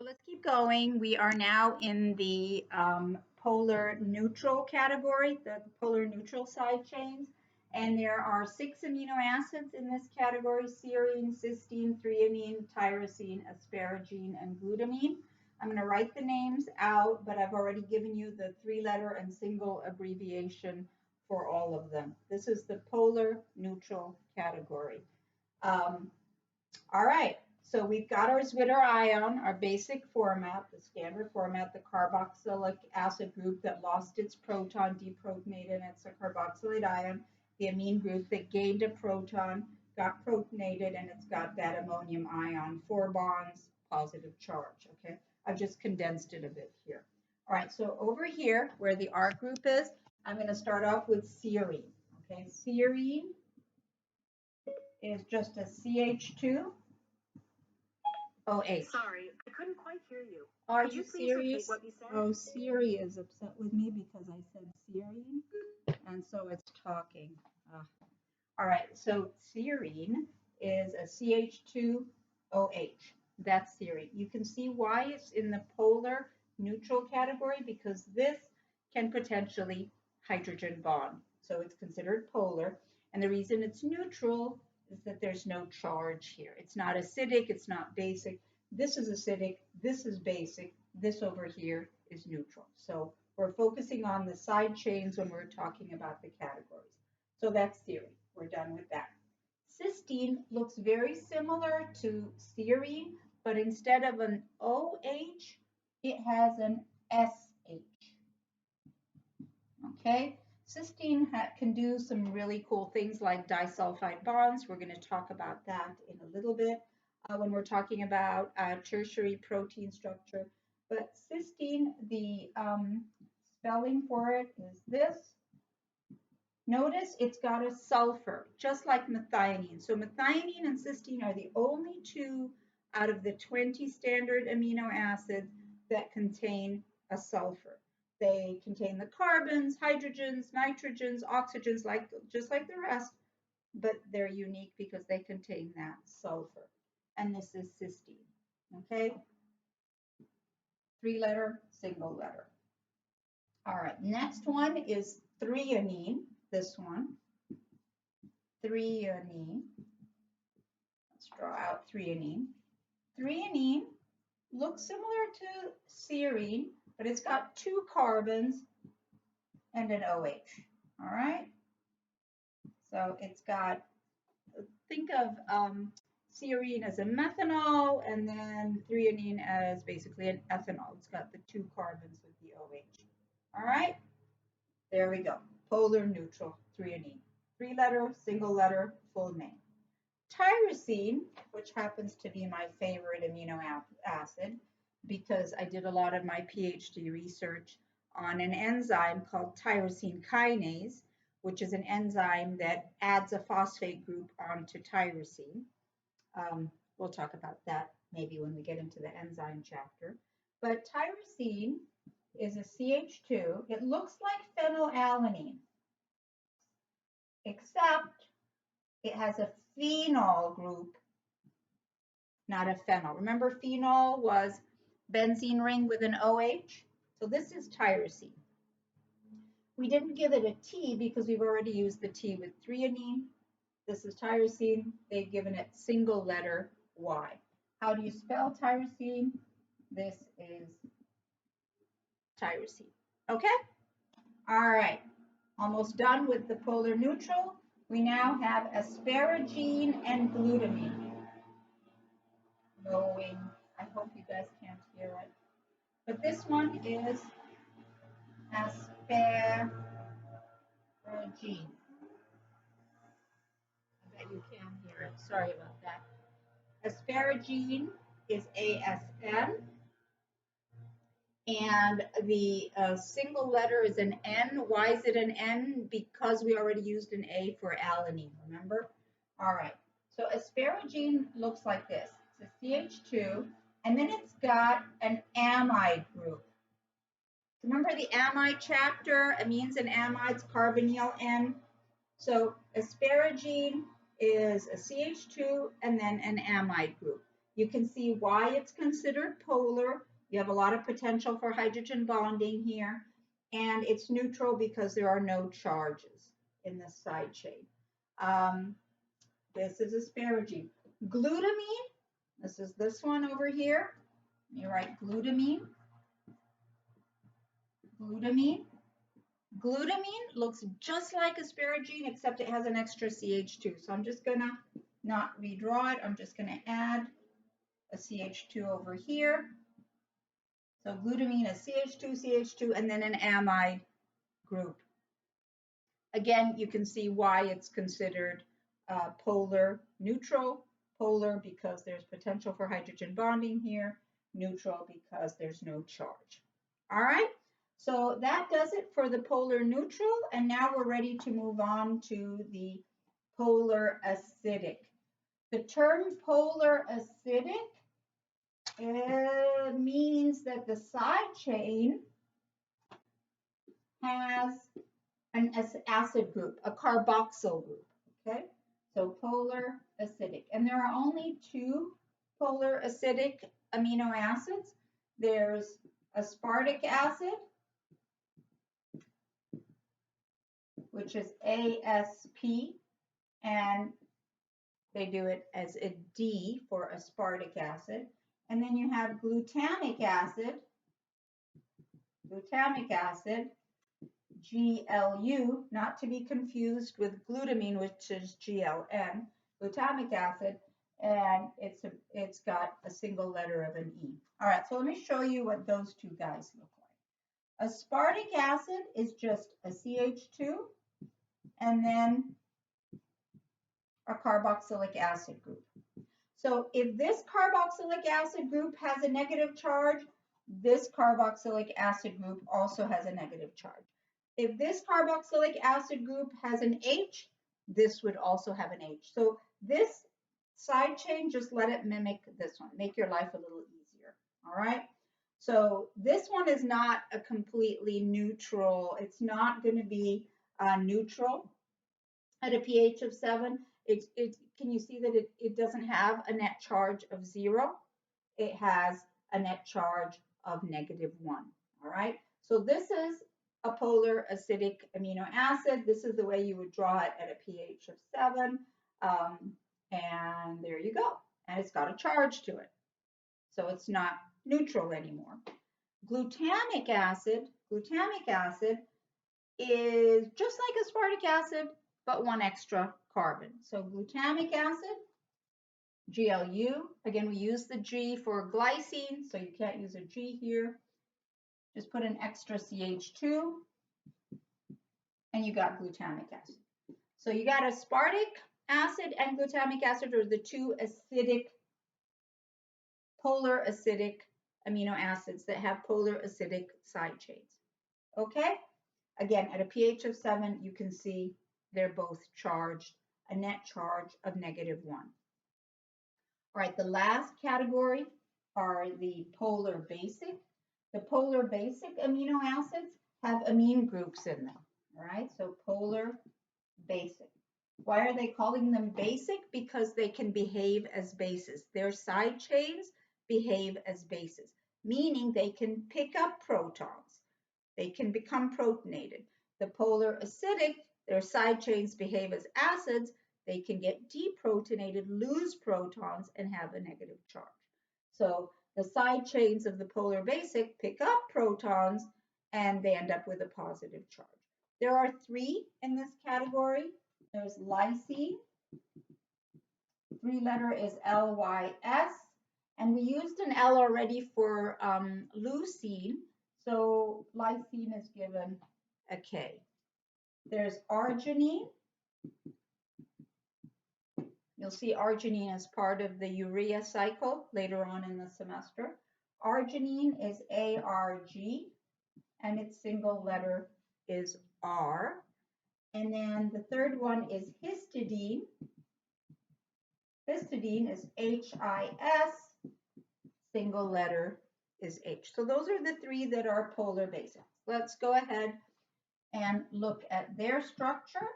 Let's keep going. We are now in the polar neutral category, the polar neutral side chains. And there are 6 amino acids in this category: serine, cysteine, threonine, tyrosine, asparagine, and glutamine. I'm going to write the names out, but I've already given you the 3-letter and single abbreviation for all of them. This is the polar neutral category. All right. So we've got our Zwitter ion, our basic format, the standard format, the carboxylic acid group that lost its proton, deprotonated, and it's a carboxylate ion. The amine group that gained a proton, got protonated, and it's got that ammonium ion, 4 bonds, positive charge, okay? I've just condensed it a bit here. All right, so over here, where the R group is, I'm going to start off with serine, okay? Serine is just a CH2. OH. Sorry, I couldn't quite hear you. Are Could you please repeat serious? what you said? Oh, Siri is upset with me because I said serine, and so it's talking. All right, so serine is a CH2OH. That's serine. You can see why it's in the polar neutral category, because this can potentially hydrogen bond. So it's considered polar. And the reason it's neutral is that there's no charge here. It's not acidic, it's not basic. This is acidic, this is basic, this over here is neutral. So we're focusing on the side chains when we're talking about the categories. So that's serine. We're done with that. Cysteine looks very similar to serine, but instead of an OH, it has an SH. Okay? Cysteine can do some really cool things like disulfide bonds. We're going to talk about that in a little bit when we're talking about tertiary protein structure. But cysteine, the spelling for it is this. Notice it's got a sulfur, just like methionine. So methionine and cysteine are the only 2 out of the 20 standard amino acids that contain a sulfur. They contain the carbons, hydrogens, nitrogens, oxygens, just like the rest, but they're unique because they contain that sulfur. And this is cysteine, okay? 3-letter, single letter. All right, next one is threonine, this one. Threonine. Let's draw out threonine. Threonine looks similar to serine, but it's got 2 carbons and an OH, all right? So it's got, think of serine as a methanol, and then threonine as basically an ethanol. It's got the 2 carbons with the OH, all right? There we go, polar neutral threonine. 3-letter, single letter, full name. Tyrosine, which happens to be my favorite amino acid because I did a lot of my PhD research on an enzyme called tyrosine kinase, which is an enzyme that adds a phosphate group onto tyrosine. We'll talk about that maybe when we get into the enzyme chapter. But tyrosine is a CH2. It looks like phenylalanine, except it has a phenol group, not a phenyl. Remember, phenol was benzene ring with an OH? So this is tyrosine. We didn't give it a T because we've already used the T with threonine. This is tyrosine. They've given it single letter Y. How do you spell tyrosine? This is tyrosine. Okay? All right. Almost done with the polar neutral. We now have asparagine and glutamine. Going. I hope you guys can't hear it. But this one is asparagine. I bet you can hear it. Sorry about that. Asparagine is ASN. And the single letter is an N. Why is it an N? Because we already used an A for alanine, remember? All right, so asparagine looks like this. It's a CH2, and then it's got an amide group. Remember the amide chapter, amines and amides, carbonyl N? So asparagine is a CH2 and then an amide group. You can see why it's considered polar. You have a lot of potential for hydrogen bonding here. And it's neutral because there are no charges in this side chain. This is asparagine. Glutamine, this is this one over here. You write glutamine. Glutamine. Glutamine looks just like asparagine, except it has an extra CH2. So I'm just going to not redraw it. I'm just going to add a CH2 over here. So glutamine is CH2, CH2, and then an amide group. Again, you can see why it's considered polar neutral. Polar because there's potential for hydrogen bonding here. Neutral because there's no charge. All right. So that does it for the polar neutral, and now we're ready to move on to the polar acidic. The term polar acidic means that the side chain has an acid group, a carboxyl group, okay? So polar acidic. And there are only two polar acidic amino acids. There's aspartic acid, which is ASP, and they do it as a D for aspartic acid. And then you have glutamic acid, GLU, not to be confused with glutamine, which is GLN, glutamic acid, and it's got a single letter of an E. All right, so let me show you what those two guys look like. Aspartic acid is just a CH2 and then a carboxylic acid group. So if this carboxylic acid group has a negative charge, this carboxylic acid group also has a negative charge. If this carboxylic acid group has an H, this would also have an H. So this side chain, just let it mimic this one. Make your life a little easier, all right? So this one is not a completely neutral. It's not going to be neutral at a pH of 7. Can you see that it doesn't have a net charge of 0? It has a net charge of -1, all right? So this is a polar acidic amino acid. This is the way you would draw it at a pH of 7. And there you go. And it's got a charge to it. So it's not neutral anymore. Glutamic acid is just like aspartic acid, but one extra carbon. So glutamic acid, GLU. Again, we use the G for glycine, so you can't use a G here. Just put an extra CH2, and you got glutamic acid. So you got aspartic acid and glutamic acid are the two acidic, polar acidic amino acids that have polar acidic side chains. Okay? Again, at a pH of 7, you can see they're both charged, a net charge of -1. All right, the last category are the polar basic. The polar basic amino acids have amine groups in them, all right? So polar basic. Why are they calling them basic? Because they can behave as bases. Their side chains behave as bases, meaning they can pick up protons. They can become protonated. The polar acidic, their side chains behave as acids. They can get deprotonated, lose protons, and have a negative charge. So the side chains of the polar basic pick up protons, and they end up with a positive charge. There are 3 in this category. There's lysine. 3-letter is LYS. And we used an L already for leucine. So lysine is given a K. There's arginine. You'll see arginine as part of the urea cycle later on in the semester. Arginine is ARG, and its single letter is R. And then the third one is histidine. Histidine is HIS, single letter is H. So those are the 3 that are polar basic. Let's go ahead and look at their structure.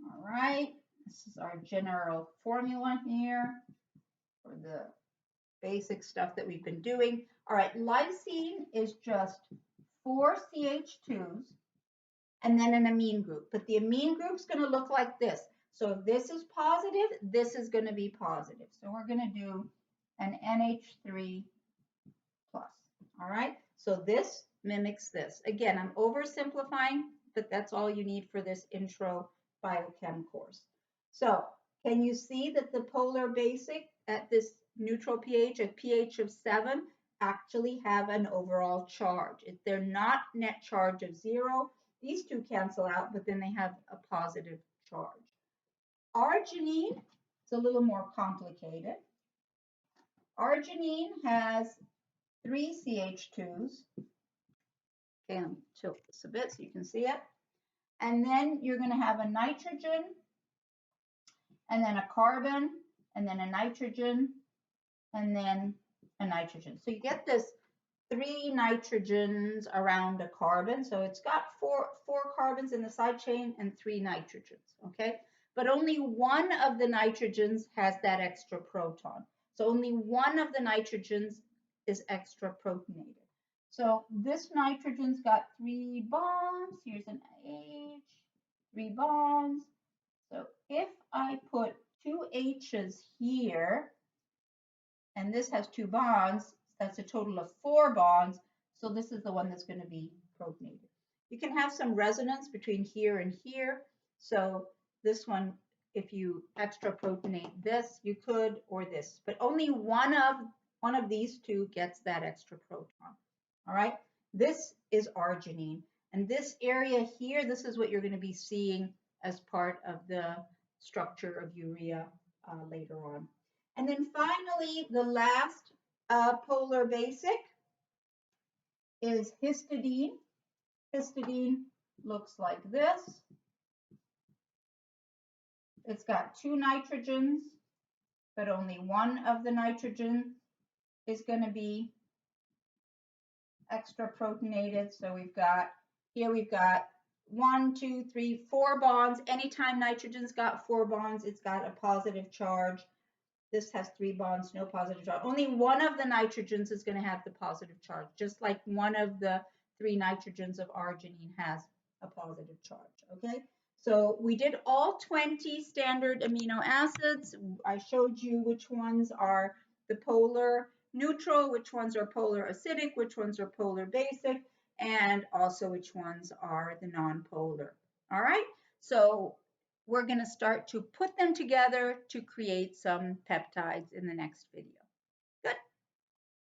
All right, This is our general formula here for the basic stuff that we've been doing. All right, lysine is just 4 CH2s and then an amine group. But the amine group is going to look like this. So if this is positive, this is going to be positive. So we're going to do an NH3 plus. All right, so this mimics this. Again, I'm oversimplifying, but that's all you need for this intro biochem course. So can you see that the polar basic at this neutral pH, at pH of 7, actually have an overall charge? If they're not net charge of 0, these two cancel out, but then they have a positive charge. Arginine is a little more complicated. Arginine has 3 CH2s. Okay, let me tilt this a bit so you can see it. And then you're going to have a nitrogen, and then a carbon, and then a nitrogen, and then a nitrogen. So you get this 3 nitrogens around a carbon. So it's got four carbons in the side chain and 3 nitrogens, okay? But only one of the nitrogens has that extra proton. So only one of the nitrogens is extra protonated. So this nitrogen's got 3 bonds. Here's an H, 3 bonds. So if I put 2 H's here, and this has 2 bonds, that's a total of 4 bonds. So this is the one that's going to be protonated. You can have some resonance between here and here. So this one, if you extra protonate this, you could, or this, but only one of these two gets that extra proton. All right, this is arginine, and this area here, this is what you're going to be seeing as part of the structure of urea later on. And then finally, the last polar basic is histidine. Histidine looks like this. It's got 2 nitrogens, but only one of the nitrogen is going to be extra protonated. So we've got 1, 2, 3, 4 bonds. Anytime nitrogen's got 4 bonds, it's got a positive charge. This has 3 bonds, no positive charge. Only one of the nitrogens is going to have the positive charge, just like one of the 3 nitrogens of arginine has a positive charge, okay? So we did all 20 standard amino acids. I showed you which ones are the polar neutral, which ones are polar acidic, which ones are polar basic, and also which ones are the non-polar, all right? So we're going to start to put them together to create some peptides in the next video.